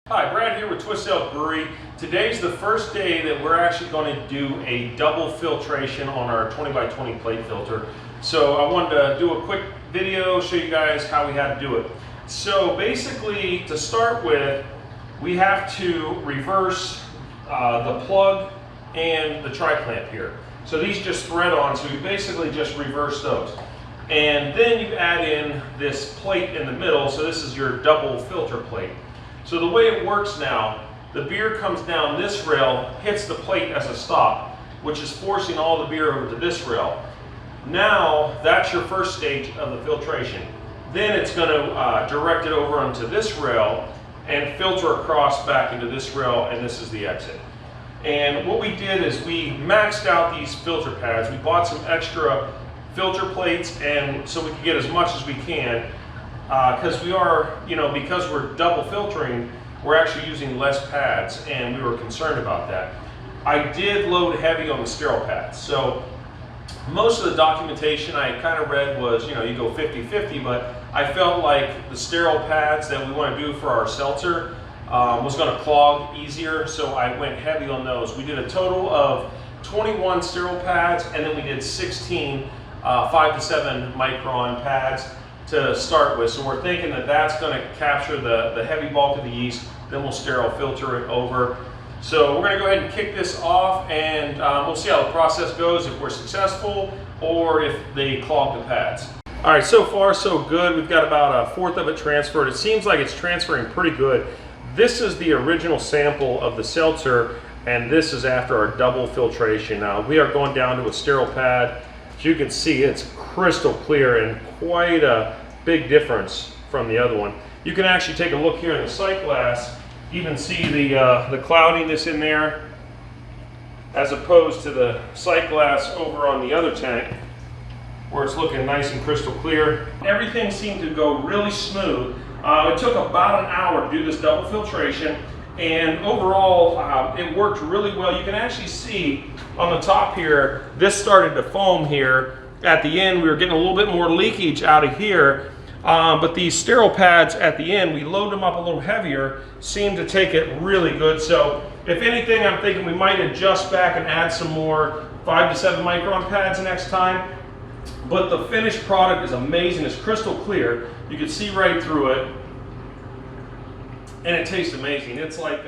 Hi, Brad here with Twist Out Brewery. Today's the first day that we're actually going to do a double filtration on our 20 by 20 plate filter. So I wanted to do a quick video, show you guys how we had to do it. So basically, to start with, we have to reverse the plug and the tri-clamp here. So these just thread on, so we basically just reverse those. And then you add in this plate in the middle, so this is your double filter plate. So the way it works now, the beer comes down this rail, hits the plate as a stop, which is forcing all the beer over to this rail. Now, that's your first stage of the filtration. Then it's going to direct it over onto this rail and filter across back into this rail, and this is the exit. And what we did is we maxed out these filter pads. We bought some extra filter plates, and so we could get as much as we can. Because we are, because we're double filtering, we're actually using less pads, and we were concerned about that. I did load heavy on the sterile pads. So most of the documentation I kind of read was, you go 50-50, but I felt like the sterile pads that we want to do for our seltzer was going to clog easier, so I went heavy on those. We did a total of 21 sterile pads, and then we did 16 5 to 7 micron pads to start with. So we're thinking that that's going to capture the heavy bulk of the yeast, then we'll sterile filter it over. So we're going to go ahead and kick this off, and we'll see how the process goes, if we're successful or if they clog the pads. All right, so far so good. We've got about 1/4 of it transferred. It seems like it's transferring pretty good. This is the original sample of the seltzer, and this is after our double filtration. Now we are going down to a sterile pad. As you can see, it's crystal clear and quite a big difference from the other one. You can actually take a look here in the sight glass, even see the cloudiness in there, as opposed to the sight glass over on the other tank, where it's looking nice and crystal clear. Everything seemed to go really smooth. It took about an hour to do this double filtration, and overall it worked really well. You can actually see on the top here, this started to foam here. At the end, we were getting a little bit more leakage out of here, but these sterile pads at the end, we load them up a little heavier, seem to take it really good. So if anything, I'm thinking we might adjust back and add some more 5 to 7 micron pads next time. But the finished product is amazing. It's crystal clear. You can see right through it, and it tastes amazing. It's like